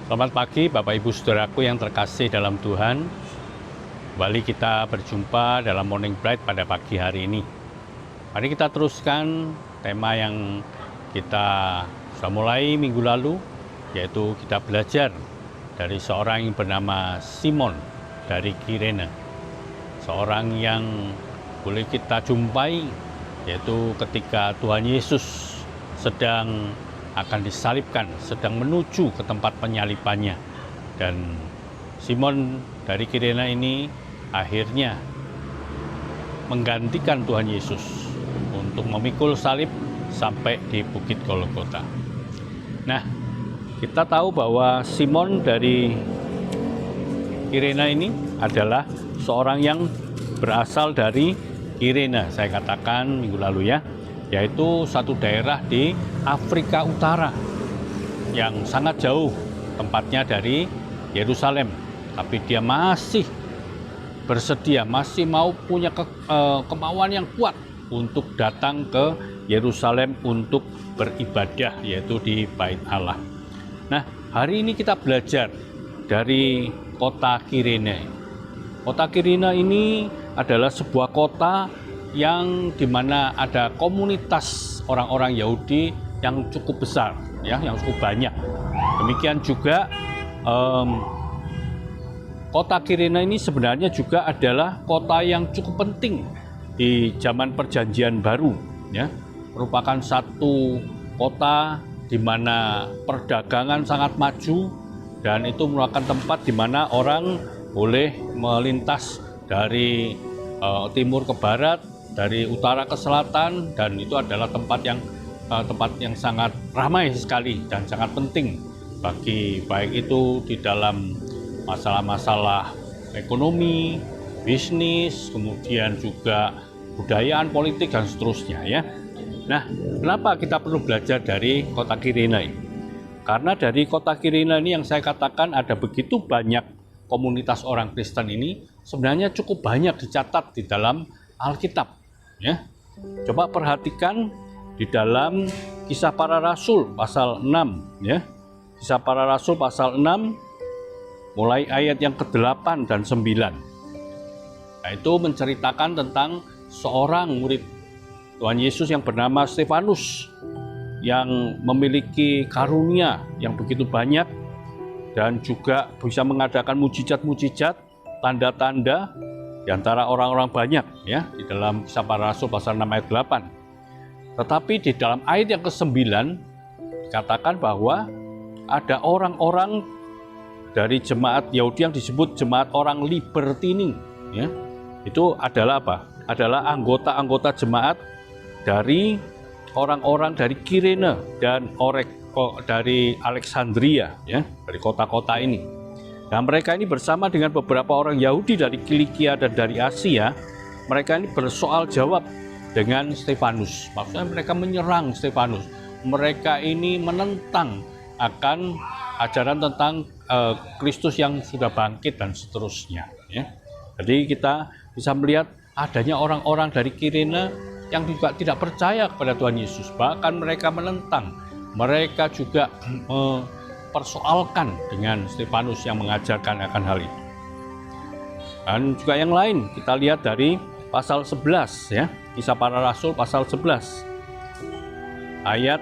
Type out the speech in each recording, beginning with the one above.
Selamat pagi Bapak Ibu Saudaraku yang terkasih dalam Tuhan. Kembali kita berjumpa dalam Morning Bright pada pagi hari ini. Mari kita teruskan tema yang kita sudah mulai minggu lalu, yaitu kita belajar dari seorang yang bernama Simon dari Kirene. Seorang yang boleh kita jumpai, yaitu ketika Tuhan Yesus sedang akan disalibkan, sedang menuju ke tempat penyalibannya. Dan Simon dari Kirene ini akhirnya menggantikan Tuhan Yesus untuk memikul salib sampai di Bukit Golgota. Nah, kita tahu bahwa Simon dari Kirene ini adalah seorang yang berasal dari Kirene, saya katakan minggu lalu ya, yaitu satu daerah di Afrika Utara yang sangat jauh tempatnya dari Yerusalem. Tapi dia masih bersedia, masih mau punya kemauan yang kuat untuk datang ke Yerusalem untuk beribadah, yaitu di Bait Allah. Nah, hari ini kita belajar dari kota Kirene. Kota Kirene ini adalah sebuah kota yang dimana ada komunitas orang-orang Yahudi yang cukup besar, ya, yang cukup banyak. Demikian juga kota Kirene ini sebenarnya juga adalah kota yang cukup penting di zaman Perjanjian Baru, ya, merupakan satu kota di mana perdagangan sangat maju dan itu merupakan tempat di mana orang boleh melintas dari timur ke barat, dari utara ke selatan, dan itu adalah tempat yang sangat ramai sekali dan sangat penting bagi baik itu di dalam masalah-masalah ekonomi, bisnis, kemudian juga budayaan, politik, dan seterusnya ya. Nah, kenapa kita perlu belajar dari kota Kirene? Karena dari kota Kirene ini yang saya katakan ada begitu banyak komunitas orang Kristen ini, sebenarnya cukup banyak dicatat di dalam Alkitab. Ya, coba perhatikan di dalam Kisah Para Rasul pasal 6, ya. Kisah Para Rasul pasal 6 mulai ayat yang ke-8 dan 9. Nah, itu menceritakan tentang seorang murid Tuhan Yesus yang bernama Stefanus yang memiliki karunia yang begitu banyak dan juga bisa mengadakan mujizat-mujizat, tanda-tanda di antara orang-orang banyak ya di dalam Kisah Para Rasul pasal 6 ayat 8. Tetapi di dalam ayat yang ke-9 dikatakan bahwa ada orang-orang dari jemaat Yahudi yang disebut jemaat orang Libertini ya. Itu adalah apa? Adalah anggota-anggota jemaat dari orang-orang dari Kirene dan dari Alexandria ya, dari kota-kota ini. Nah, mereka ini bersama dengan beberapa orang Yahudi dari Kilikia dan dari Asia, mereka ini bersoal jawab dengan Stefanus. Maksudnya mereka menyerang Stefanus. Mereka ini menentang akan ajaran tentang Kristus yang sudah bangkit dan seterusnya. Ya. Jadi kita bisa melihat adanya orang-orang dari Kirene yang juga tidak percaya kepada Tuhan Yesus. Bahkan mereka menentang. Mereka juga persoalkan dengan Stefanus yang mengajarkan akan hal itu. Dan juga yang lain kita lihat dari pasal 11 ya, Kisah Para Rasul pasal 11 ayat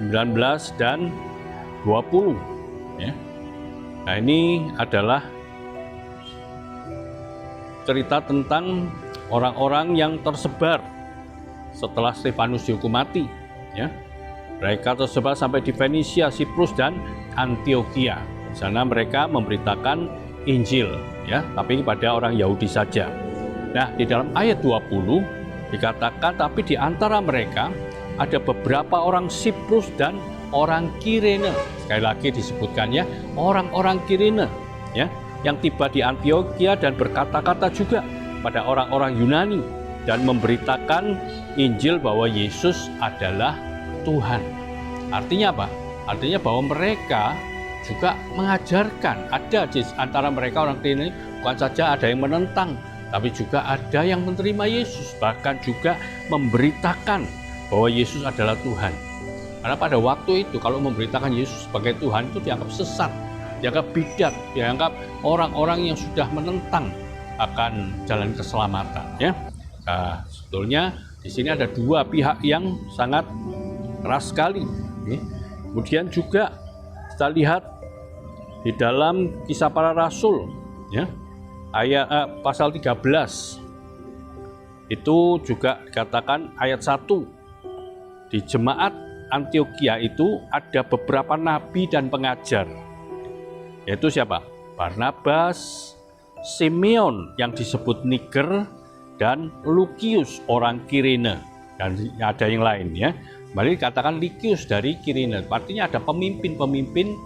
19 dan 20 ya. Nah, ini adalah cerita tentang orang-orang yang tersebar setelah Stefanus dihukum mati ya. Mereka tersebar sampai di Fenisia, Siprus, dan Antioquia. Di sana mereka memberitakan Injil, ya, tapi pada orang Yahudi saja. Nah, di dalam ayat 20 dikatakan, tapi di antara mereka ada beberapa orang Siprus dan orang Kirene. Sekali lagi disebutkan ya, orang-orang Kirene, ya, yang tiba di Antioquia dan berkata-kata juga pada orang-orang Yunani dan memberitakan Injil bahwa Yesus adalah Tuhan. Artinya apa? Artinya bahwa mereka juga mengajarkan, ada di antara mereka orang Kirene bukan saja ada yang menentang, tapi juga ada yang menerima Yesus, bahkan juga memberitakan bahwa Yesus adalah Tuhan. Karena pada waktu itu kalau memberitakan Yesus sebagai Tuhan itu dianggap sesat, dianggap bidat, dianggap orang-orang yang sudah menentang akan jalan keselamatan. Ya, nah, sebetulnya di sini ada dua pihak yang sangat keras sekali. Kemudian juga kita lihat di dalam Kisah Para Rasul, ya, ayat pasal 13 itu juga dikatakan ayat 1, di jemaat Antioquia itu ada beberapa nabi dan pengajar, yaitu siapa? Barnabas, Simeon yang disebut Niger, dan Lukius orang Kirene, dan ada yang lain ya. Kembali dikatakan Lukius dari Kirene, artinya ada pemimpin-pemimpin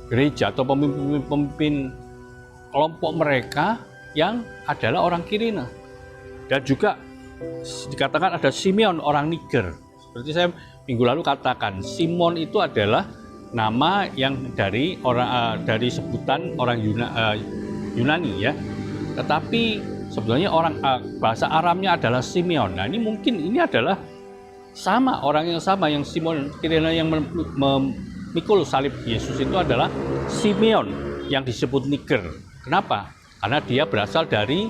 gereja atau pemimpin kelompok mereka yang adalah orang Kirene. Dan juga dikatakan ada Simeon orang Niger. Seperti saya minggu lalu katakan, Simon itu adalah nama yang dari dari sebutan orang Yunani ya. Tetapi sebetulnya orang bahasa Aramnya adalah Simeon. Nah, ini mungkin ini adalah sama, orang yang sama, yang Simon Kirene yang memikul salib Yesus itu adalah Simeon yang disebut Niger. Kenapa? Karena dia berasal dari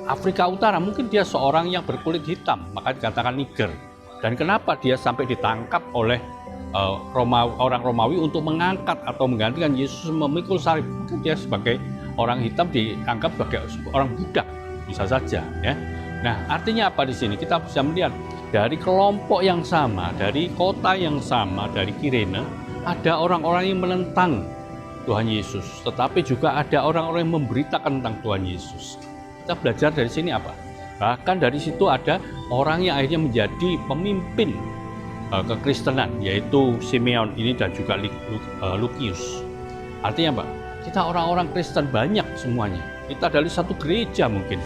Afrika Utara, mungkin dia seorang yang berkulit hitam, maka dikatakan Niger. Dan kenapa dia sampai ditangkap oleh orang Romawi untuk mengangkat atau menggantikan Yesus memikul salib? Mungkin dia sebagai orang hitam dianggap sebagai orang budak, bisa saja ya. Nah, artinya apa di sini? Kita bisa melihat dari kelompok yang sama, dari kota yang sama, dari Kirene, ada orang-orang yang menentang Tuhan Yesus, tetapi juga ada orang-orang yang memberitakan tentang Tuhan Yesus. Kita belajar dari sini apa? Bahkan dari situ ada orang yang akhirnya menjadi pemimpin kekristenan, yaitu Simeon ini dan juga Lukius. Artinya apa? Kita orang-orang Kristen banyak semuanya. Kita dari satu gereja mungkin,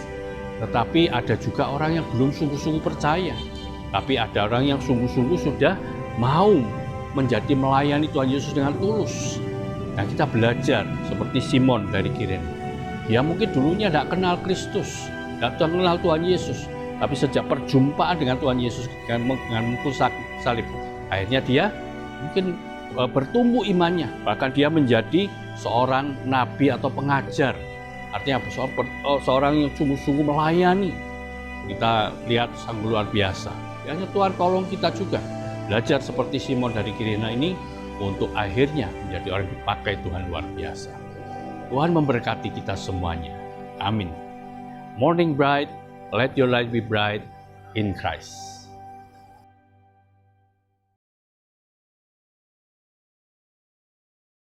tetapi ada juga orang yang belum sungguh-sungguh percaya. Tapi ada orang yang sungguh-sungguh sudah mau menjadi melayani Tuhan Yesus dengan tulus. Nah, kita belajar seperti Simon dari Kirene. Dia mungkin dulunya tidak kenal Kristus, tidak kenal Tuhan Yesus. Tapi sejak perjumpaan dengan Tuhan Yesus dengan memikul salib, akhirnya dia mungkin bertumbuh imannya. Bahkan dia menjadi seorang nabi atau pengajar. Artinya seorang yang sungguh-sungguh melayani. Kita lihat sanggup luar biasa. Hanya Tuhan tolong kita juga belajar seperti Simon dari Kirene ini untuk akhirnya menjadi orang yang dipakai Tuhan luar biasa. Tuhan memberkati kita semuanya. Amin. Morning bright, let your light be bright in Christ.